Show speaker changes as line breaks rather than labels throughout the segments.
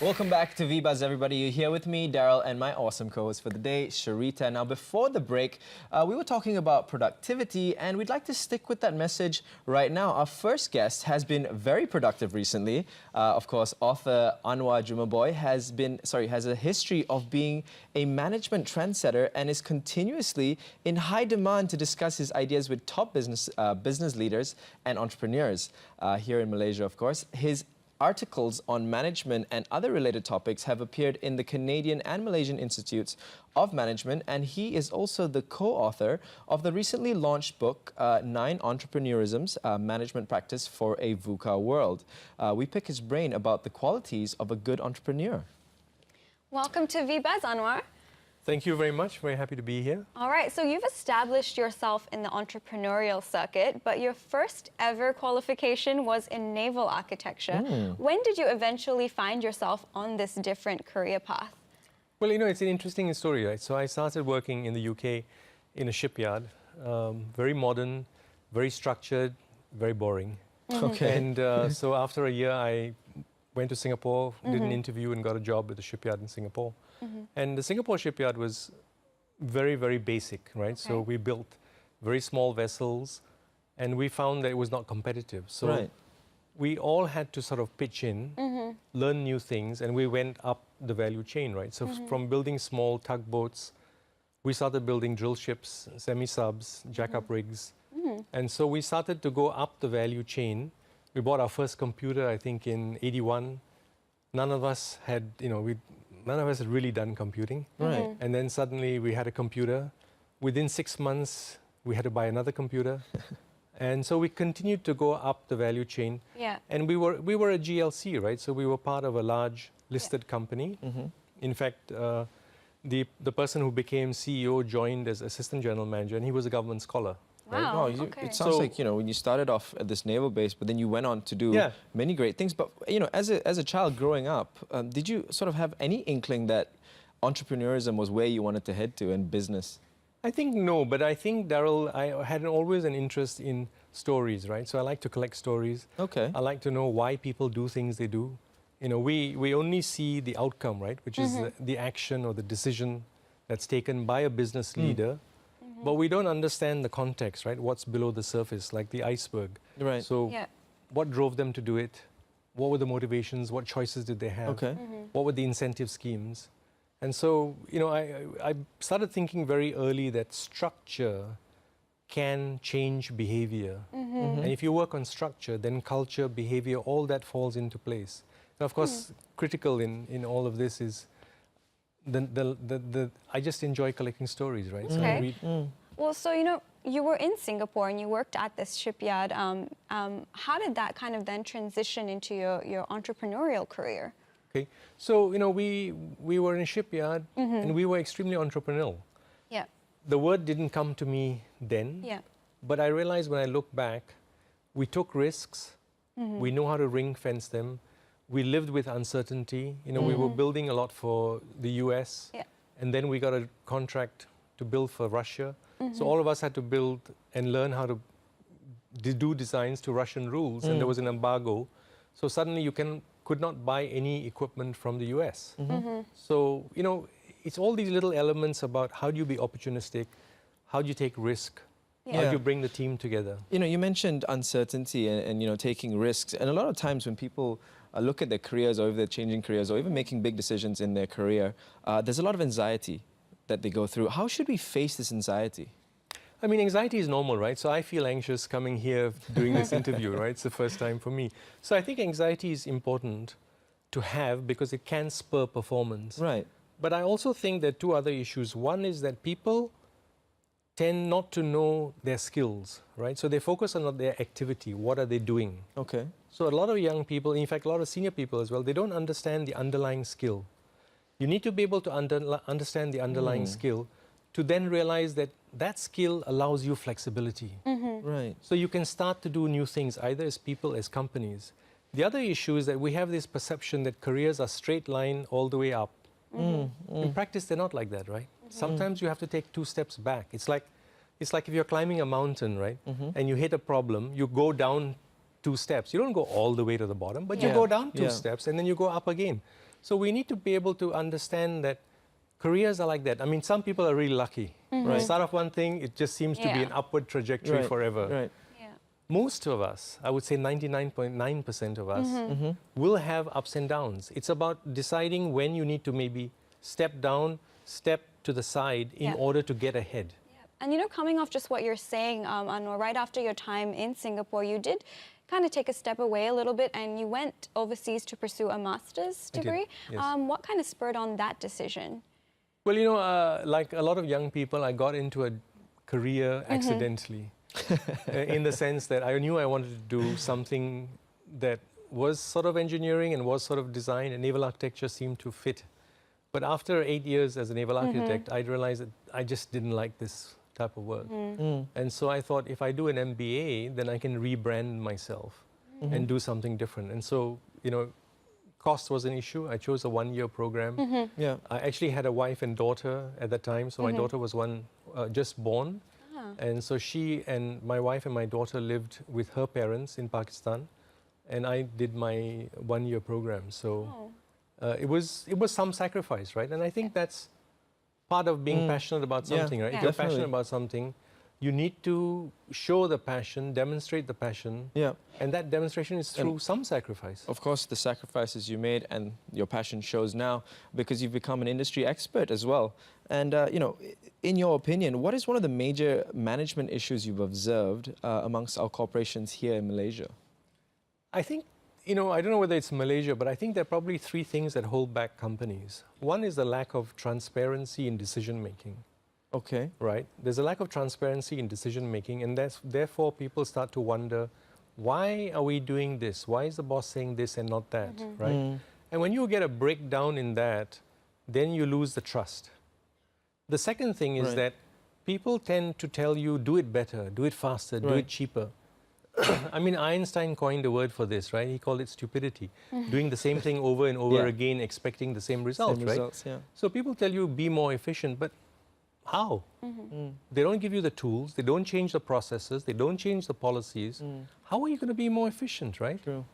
Welcome back to VBuzz, everybody. You're here with me, Darrell, and my awesome co-host for the day, Sharita. Now, before the break, we were talking about productivity, and we'd like to stick with that message right now. Our first guest has been very productive recently. Of course, author Anwar Jumaboy has a history of being a management trendsetter and is continuously in high demand to discuss his ideas with top business leaders and entrepreneurs here in Malaysia, of course. His articles on management and other related topics have appeared in the Canadian and Malaysian Institutes of Management, and he is also the co-author of the recently launched book, 9 Entrepreneurisms, Management Practice for a VUCA World. We pick his brain about the qualities of a good entrepreneur.
Welcome to VBuzz, Anwar.
Thank you very much. Very happy to be here.
All right, so you've established yourself in the entrepreneurial circuit, but your first ever qualification was in naval architecture. When did you eventually find yourself on this different career path?
Well, you know, it's an interesting story, right? So I started working in the UK in a shipyard, very modern, very structured, very boring.
Okay.
And so after a year, I went to Singapore, did an interview and got a job at the shipyard in Singapore. And the Singapore shipyard was very, very basic, right?
Okay.
So we built very small vessels and we found that it was not competitive. So we all had to sort of pitch in, learn new things, and we went up the value chain, right? So from building small tugboats, we started building drill ships, semi-subs, jack-up rigs. And so we started to go up the value chain. We bought our first computer, I think, in '81. None of us had, none of us had really done computing.
Right.
And then suddenly we had a computer. Within 6 months, we had to buy another computer. And so we continued to go up the value chain.
Yeah.
And we were a GLC, right? So we were part of a large listed company. In fact, the person who became CEO joined as assistant general manager, and he was a government scholar.
Wow,
Right?
okay.
It sounds like, when you started off at this naval base, but then you went on to do many great things. But, as a child growing up, did you sort of have any inkling that entrepreneurism was where you wanted to head to and business?
I think no, but I think, Darrell, I had always an interest in stories, right? So I like to collect stories.
Okay.
I like to know why people do things they do. We only see the outcome, right? Which is the action or the decision that's taken by a business leader. But we don't understand the context, right? What's below the surface, like the iceberg.
Right.
So what drove them to do it? What were the motivations? What choices did they have?
Okay.
What were the incentive schemes? And so, I started thinking very early that structure can change behavior. And if you work on structure, then culture, behavior, all that falls into place. And of course, critical in all of this is I just enjoy collecting stories, right? So I read.
Well, so, you were in Singapore and you worked at this shipyard. How did that kind of then transition into your entrepreneurial career?
Okay, so, we were in a shipyard and we were extremely entrepreneurial.
Yeah.
The word didn't come to me then, but I realized when I look back, we took risks, we know how to ring fence them, we lived with uncertainty. We were building a lot for the US, and then we got a contract to build for Russia. So all of us had to build and learn how to do designs to Russian rules, and there was an embargo. So suddenly you could not buy any equipment from the US. So, it's all these little elements about how do you be opportunistic, how do you take risk, how do you bring the team together.
You mentioned uncertainty and taking risks. And a lot of times when people look at their careers or if they're changing careers or even making big decisions in their career, there's a lot of anxiety that they go through. How should we face this anxiety?
I mean, anxiety is normal, right? So I feel anxious coming here doing this interview, right? It's the first time for me. So I think anxiety is important to have because it can spur performance.
Right.
But I also think there are two other issues. One is that people tend not to know their skills, right? So they focus on their activity. What are they doing?
Okay.
So a lot of young people, in fact, a lot of senior people as well, they don't understand the underlying skill. You need to be able to understand the underlying skill to then realize that that skill allows you flexibility.
Right.
So you can start to do new things, either as people, as companies. The other issue is that we have this perception that careers are straight line all the way up. In practice, they're not like that, right? Sometimes you have to take 2 steps back. It's like if you're climbing a mountain, right? And you hit a problem, you go down 2 steps. You don't go all the way to the bottom, but you go down 2 steps and then you go up again. So we need to be able to understand that careers are like that. I mean, some people are really lucky. Right. Start off one thing, it just seems to be an upward trajectory forever.
Right.
Most of us, I would say 99.9% of us, will have ups and downs. It's about deciding when you need to maybe step down, step to the side in order to get ahead.
And you know, coming off just what you're saying, Anwar, right after your time in Singapore, you did kind of take a step away a little bit and you went overseas to pursue a master's degree.
Yes.
What kind of spurred on that decision?
Well, you know, like a lot of young people, I got into a career accidentally. In the sense that I knew I wanted to do something that was sort of engineering and was sort of design, and naval architecture seemed to fit. But after 8 years as a naval architect, I realized that I just didn't like this type of work. And so I thought, if I do an MBA, then I can rebrand myself and do something different. And so, you know, cost was an issue. I chose a one-year program. I actually had a wife and daughter at that time, so my daughter was just born. And so she and my wife and my daughter lived with her parents in Pakistan, and I did my one-year program. So it was some sacrifice, right? And I think that's part of being passionate about something, right? If you're passionate about something, you need to show the passion, demonstrate the passion, and that demonstration is through some sacrifice.
Of course, the sacrifices you made and your passion shows now because you've become an industry expert as well. And, you know, in your opinion, what is one of the major management issues you've observed amongst our corporations here in Malaysia?
I think, you know, I don't know whether it's Malaysia, but I think there are probably three things that hold back companies. One is the lack of transparency in decision-making.
Okay.
Right? There's a lack of transparency in decision-making, and therefore people start to wonder, why are we doing this? Why is the boss saying this and not that, right? And when you get a breakdown in that, then you lose the trust. The second thing is that people tend to tell you, do it better, do it faster, do it cheaper. I mean, Einstein coined a word for this, right? He called it stupidity. Doing the same thing over and over again, expecting the same result, right? So people tell you, be more efficient, but how? They don't give you the tools, they don't change the processes, they don't change the policies. How are you going to be more efficient, right?
True.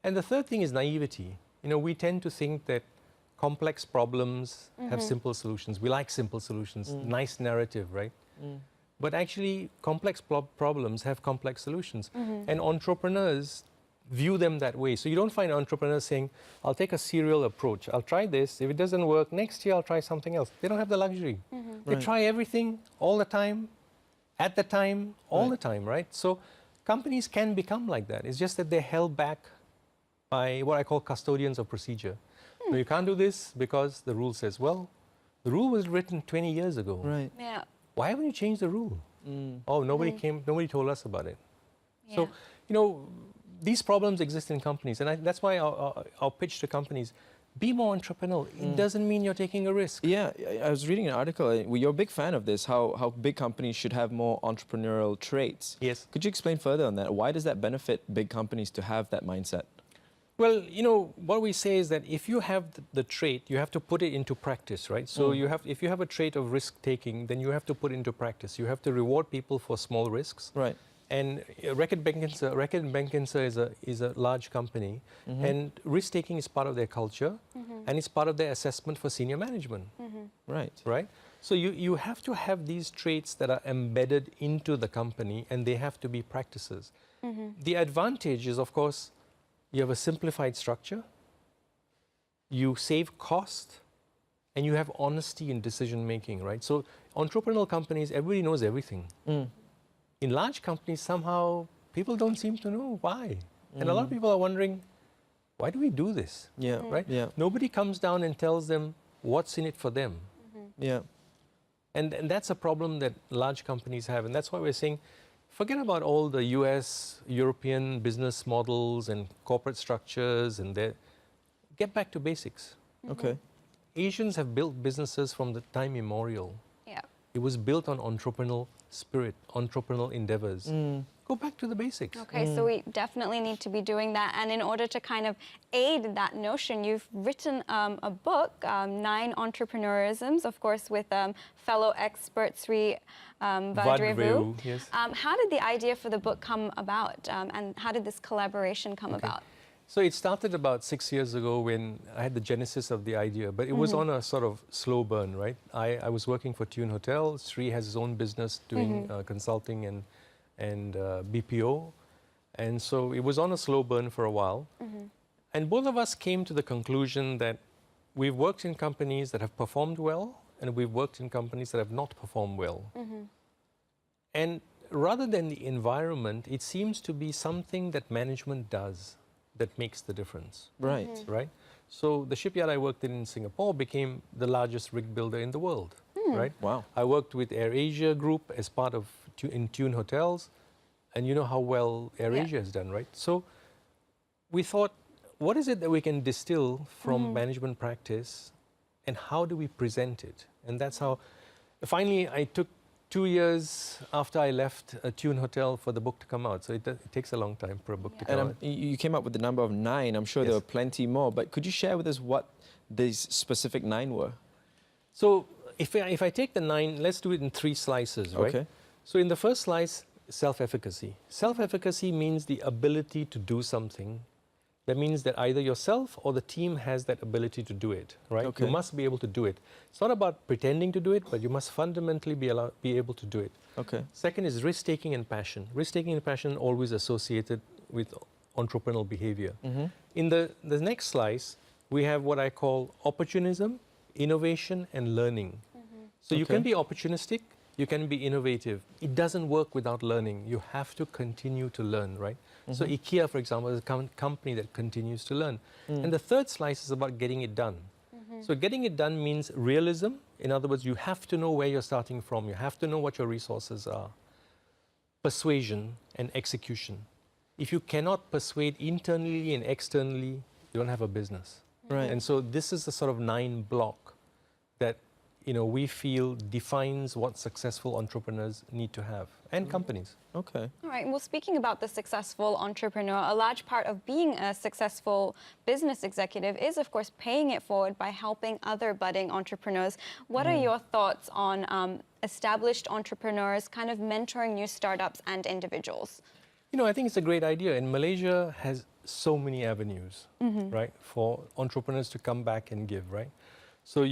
And the third thing is naivety. You know, we tend to think that complex problems have simple solutions. We like simple solutions, nice narrative, right? But actually, complex problems have complex solutions. And entrepreneurs view them that way. So you don't find entrepreneurs saying, I'll take a serial approach. I'll try this. If it doesn't work, next year I'll try something else. They don't have the luxury. They try everything all the time, at the time, all the time, right? So companies can become like that. It's just that they're held back by what I call custodians of procedure. No, you can't do this because the rule says, well, the rule was written 20 years ago.
Right.
Yeah.
Why haven't you changed the rule? Oh, nobody nobody told us about it. So, you know, these problems exist in companies, and that's why our pitch to companies, be more entrepreneurial. It doesn't mean you're taking a risk.
Yeah, I was reading an article. You're a big fan of this, how big companies should have more entrepreneurial traits.
Yes.
Could you explain further on that? Why does that benefit big companies to have that mindset?
Well, you know, what we say is that if you have the trait, you have to put it into practice, right? So if you have a trait of risk-taking, then you have to put it into practice. You have to reward people for small risks.
Right.
And Reckitt Benckiser is a large company, and risk-taking is part of their culture, and it's part of their assessment for senior management.
Right.
Right? So you have to have these traits that are embedded into the company, and they have to be practices. The advantage is, of course, you have a simplified structure, you save cost, and you have honesty in decision-making, right? So entrepreneurial companies, everybody knows everything. In large companies, somehow, people don't seem to know why. And a lot of people are wondering, why do we do this?
Yeah.
Right?
Yeah.
Nobody comes down and tells them what's in it for them.
Yeah.
And that's a problem that large companies have. And that's why we're saying, forget about all the US, European business models and corporate structures, and get back to basics.
Okay.
Asians have built businesses from the time immemorial.
Yeah.
It was built on entrepreneurial spirit, entrepreneurial endeavors. Go back to the basics.
Okay, so we definitely need to be doing that. And in order to kind of aid that notion, you've written a book, 9 Entrepreneurisms, of course, with fellow expert Sri Vadrevu.
Yes.
How did the idea for the book come about? And how did this collaboration come about?
So it started about 6 years ago when I had the genesis of the idea, but it was on a sort of slow burn, right? I was working for Tune Hotel. Sri has his own business doing consulting and BPO. And so it was on a slow burn for a while. And both of us came to the conclusion that we've worked in companies that have performed well, and we've worked in companies that have not performed well. And rather than the environment, it seems to be something that management does that makes the difference.
Right.
Right? So the shipyard I worked in Singapore became the largest rig builder in the world. Right?
Wow.
I worked with AirAsia Group as part of in Tune Hotels, and you know how well AirAsia has done, right? So we thought, what is it that we can distill from management practice, and how do we present it? And that's how, finally, I took 2 years after I left Tune Hotel for the book to come out. So it takes a long time for a book to come out.
And you came up with the number of 9. I'm sure there were plenty more, but could you share with us what these specific 9 were?
So if I take the 9, let's do it in 3 slices, right?
Okay.
So in the first slice, self-efficacy. Self-efficacy means the ability to do something. That means that either yourself or the team has that ability to do it, right?
Okay.
You must be able to do it. It's not about pretending to do it, but you must fundamentally be able to do it.
Okay.
Option is risk-taking and passion. Risk-taking and passion always associated with entrepreneurial behavior. In the next slice, we have what I call opportunism, innovation, and learning. So you can be opportunistic, you can be innovative. It doesn't work without learning. You have to continue to learn, right? So IKEA, for example, is a company that continues to learn. And the third slice is about getting it done. So getting it done means realism. In other words, you have to know where you're starting from. You have to know what your resources are. Persuasion and execution. If you cannot persuade internally and externally, you don't have a business.
Right.
And so this is the sort of 9 block that we feel defines what successful entrepreneurs need to have, and companies.
Okay.
All right. Well, speaking about the successful entrepreneur, a large part of being a successful business executive is, of course, paying it forward by helping other budding entrepreneurs. What are your thoughts on established entrepreneurs kind of mentoring new startups and individuals?
I think it's a great idea. And Malaysia has so many avenues, right, for entrepreneurs to come back and give, right? So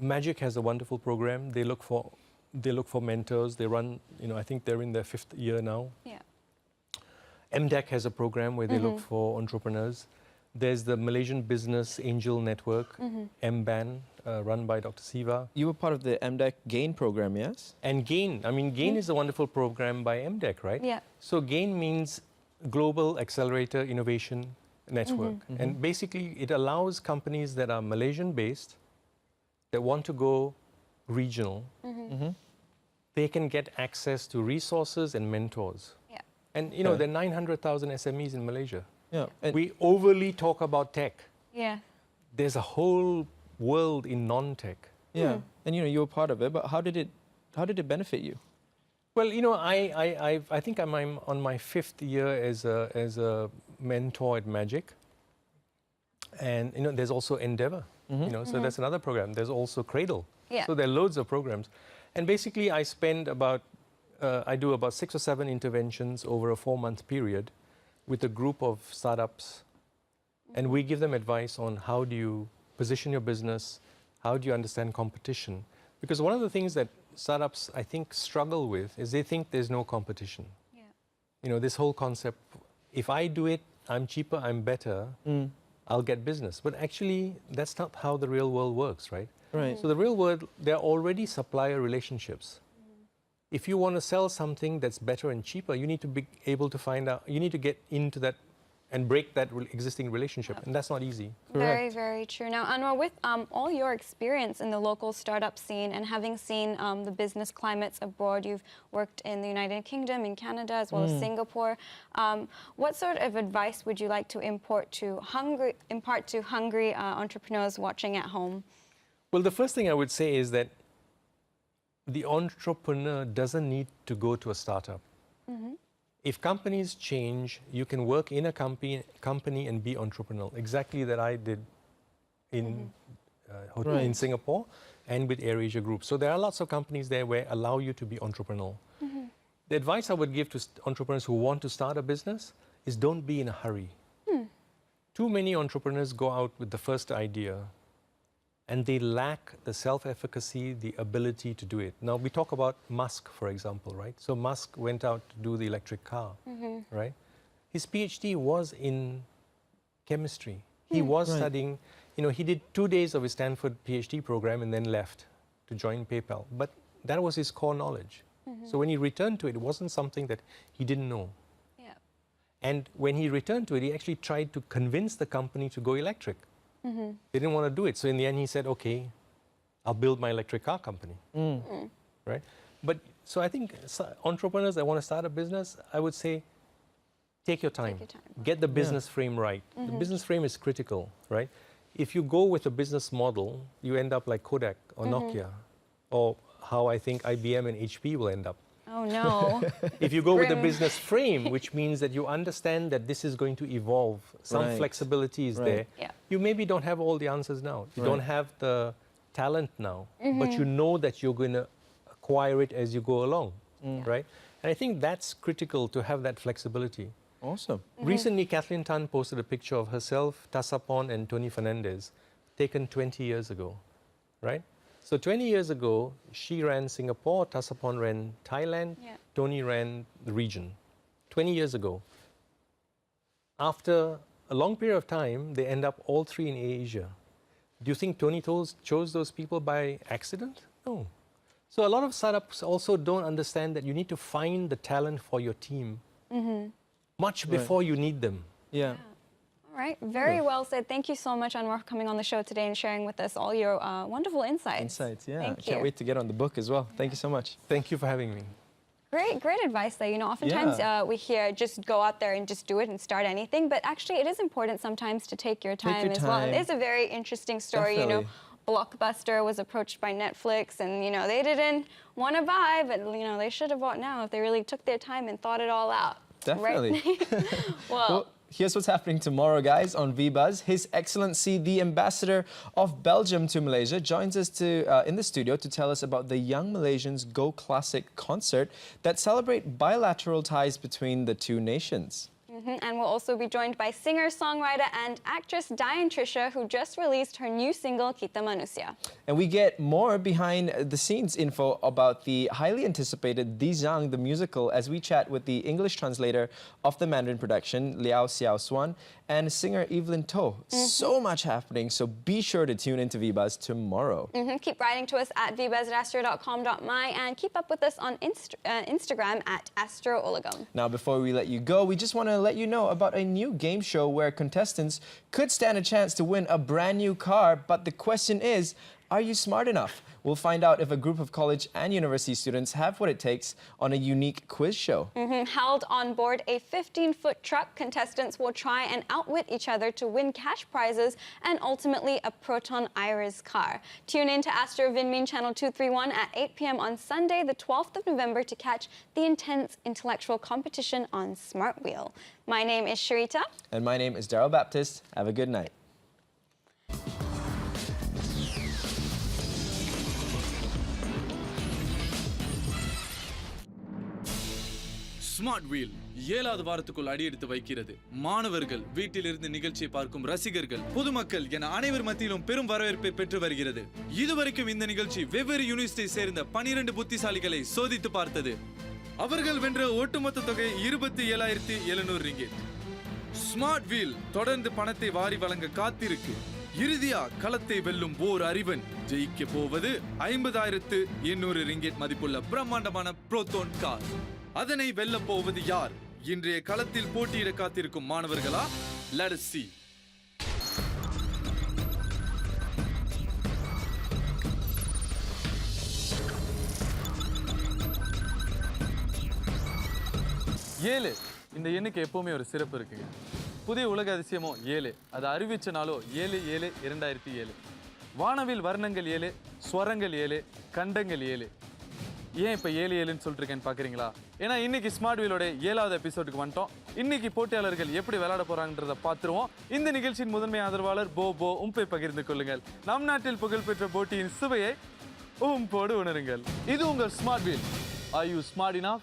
Magic has a wonderful program. They look for mentors. They run, I think they're in their 5th year now.
Yeah.
MDEC has a program where they look for entrepreneurs. There's the Malaysian Business Angel Network, MBAN, run by Dr. Siva.
You were part of the MDEC GAIN program, yes?
And GAIN, GAIN is a wonderful program by MDEC, right?
Yeah.
So GAIN means Global Accelerator Innovation Network. And basically, it allows companies that are Malaysian-based, that want to go regional, they can get access to resources and mentors.
Yeah.
And there are 900,000 SMEs in Malaysia.
Yeah. And
We overly talk about tech.
Yeah.
There's a whole world in non-tech.
yeah. And you were part of it, but how did it benefit you?
Well, I think I'm on my 5th year as a mentor at Magic. And there's also Endeavour. So that's another program. There's also Cradle.
Yeah.
So there are loads of programs. And basically, I do about 6 or 7 interventions over a 4-month period with a group of startups. And we give them advice on how do you position your business, how do you understand competition. Because one of the things that startups, I think, struggle with is they think there's no competition.
Yeah.
This whole concept, if I do it, I'm cheaper, I'm better. I'll get business. But actually, that's not how the real world works, right?
Right.
So the real world, there are already supplier relationships. If you want to sell something that's better and cheaper, you need to be able to find out, you need to get into that and break that existing relationship. And that's not easy.
Very, very true. Now, Anwar, with all your experience in the local startup scene and having seen the business climates abroad, you've worked in the United Kingdom, in Canada, as well as Singapore. What sort of advice would you like to impart to hungry entrepreneurs watching at home?
Well, the first thing I would say is that the entrepreneur doesn't need to go to a startup. If companies change, you can work in a company and be entrepreneurial. Exactly that I did in Singapore and with AirAsia Group. So there are lots of companies there where allow you to be entrepreneurial. The advice I would give to entrepreneurs who want to start a business is don't be in a hurry. Too many entrepreneurs go out with the first idea and they lack the self-efficacy, the ability to do it. Now, we talk about Musk, for example, right? So Musk went out to do the electric car, right? His PhD was in chemistry. He was studying, he did 2 days of his Stanford PhD program and then left to join PayPal. But that was his core knowledge. So when he returned to it, it wasn't something that he didn't know. And when he returned to it, he actually tried to convince the company to go electric. They didn't want to do it. So in the end, he said, okay, I'll build my electric car company. Right? But so I think entrepreneurs that want to start a business, I would say, take your time. Get the business frame right. The business frame is critical, right? If you go with a business model, you end up like Kodak or Nokia, or how I think IBM and HP will end up.
Oh, no.
If you go with a business frame, which means that you understand that this is going to evolve, some flexibility is there, you maybe don't have all the answers now. You don't have the talent now, but you know that you're going to acquire it as you go along, right? And I think that's critical to have that flexibility.
Awesome.
Recently, Kathleen Tan posted a picture of herself, Tasapon and Tony Fernandez, taken 20 years ago, right? So 20 years ago, she ran Singapore, Tasapon ran Thailand, Tony ran the region. 20 years ago. After a long period of time, they end up all three in Asia. Do you think Tony chose those people by accident? No. So a lot of startups also don't understand that you need to find the talent for your team much before you need them.
Yeah.
All right, very well said. Thank you so much, Anwar, for coming on the show today and sharing with us all your wonderful insights.
Insights, yeah.
Thank you.
Can't wait to get on the book as well. Thank you so much.
Thank you for having me.
Great advice there. Oftentimes we hear just go out there and just do it and start anything, but actually it is important sometimes to take your time as well. It is a very interesting story,
Definitely.
Blockbuster was approached by Netflix and, they didn't want to buy, but, they should have bought now if they really took their time and thought it all out.
Definitely.
Right?
Well, here's what's happening tomorrow, guys, on VBuzz. His Excellency, the Ambassador of Belgium to Malaysia, joins us in the studio to tell us about the Young Malaysians Go Classic concert that celebrate bilateral ties between the two nations.
And we'll also be joined by singer, songwriter, and actress Diane Trisha, who just released her new single, Kita Manusia.
And we get more behind-the-scenes info about the highly anticipated Di Zhang, the musical, as we chat with the English translator of the Mandarin production, Liao Xiao Swan, and singer Evelyn To. So much happening, so be sure to tune into VBuzz tomorrow.
Keep writing to us at vbuzz@astro.com.my and keep up with us on Instagram at AstroOligum.
Now, before we let you go, we just want to let you know about a new game show where contestants could stand a chance to win a brand new car, but the question is, are you smart enough? We'll find out if a group of college and university students have what it takes on a unique quiz show.
Held on board a 15-foot truck, contestants will try and outwit each other to win cash prizes and ultimately a Proton Iris car. Tune in to Astro VinMin Channel 231 at 8 p.m. on Sunday, the 12th of November to catch the intense intellectual competition on Smart Wheel. My name is Sharita.
And my name is Darrell Baptist. Have a good night.
Smart wheel 7வது வாரத்துக்குள் அடியெடுத்து வைக்கிறது. மாணவர்கள், வீட்டிலிருந்து நிகழ்ச்சியை பார்க்கும் ரசிகர்கள், பொதுமக்கள் என அனைவர் மத்தியிலும் பெரும் வரவேற்பை பெற்று வருகிறது. இதுவரைக்கும் இந்த நிகழ்ச்சி வெவ்வேறு யூனிவர்சிட்டியை சேர்ந்த 12 புத்திசாலிகளை சோதித்து பார்த்தது. அவர்கள் வென்ற ஒட்டுமொத்த தொகை 27,700 ரிங்கிட். ஸ்மார்ட் வீல் தொடர்ந்து பணத்தை வாரி வழங்க காத்திருக்கு. இறுதியா களத்தை வெல்லும் ஓர் அறிவன். ஜெயிக்க போவது 50,800 ரிங்கிட் மதிப்புள்ள பிரம்மாண்டமான புரோட்டோன் கார். அதனை வெல்ல போவது யார்? இன்றைய களத்தில் போட்டியிட காத்திருக்கும் மாணவர்களா? Let us see. ஏழு இந்த எண்ணுக்கு எப்பவுமே ஒரு சிறப்பு இருக்குங்க. புதிய உலக அதிசயமோ 7, அது அறிவிச்ச நாளோ 7/7/2007. வானவில் வர்ணங்கள் 7, ஸ்வரங்கள் 7, கண்டங்கள் 7. ஏன் இப்போ 7/7ன்னு சொல்லிருக்கேன்னு பார்க்குறீங்களா? ஏன்னா இன்னைக்கு ஸ்மார்ட் வீலோட 7வது எபிசோடுக்கு வந்துட்டோம். இன்னைக்கு போட்டியாளர்கள் எப்படி விளையாட போறாங்கன்றதை பார்த்துருவோம். இந்த நிகழ்ச்சியின் முதன்மை ஆதரவாளர் போ உம்பை பகிர்ந்து கொள்ளுங்கள். நம் நாட்டில் புகழ்பெற்ற போட்டியின் சுவையை உம்போடு உணருங்கள். இது உங்கள் smart wheel. Are you smart enough?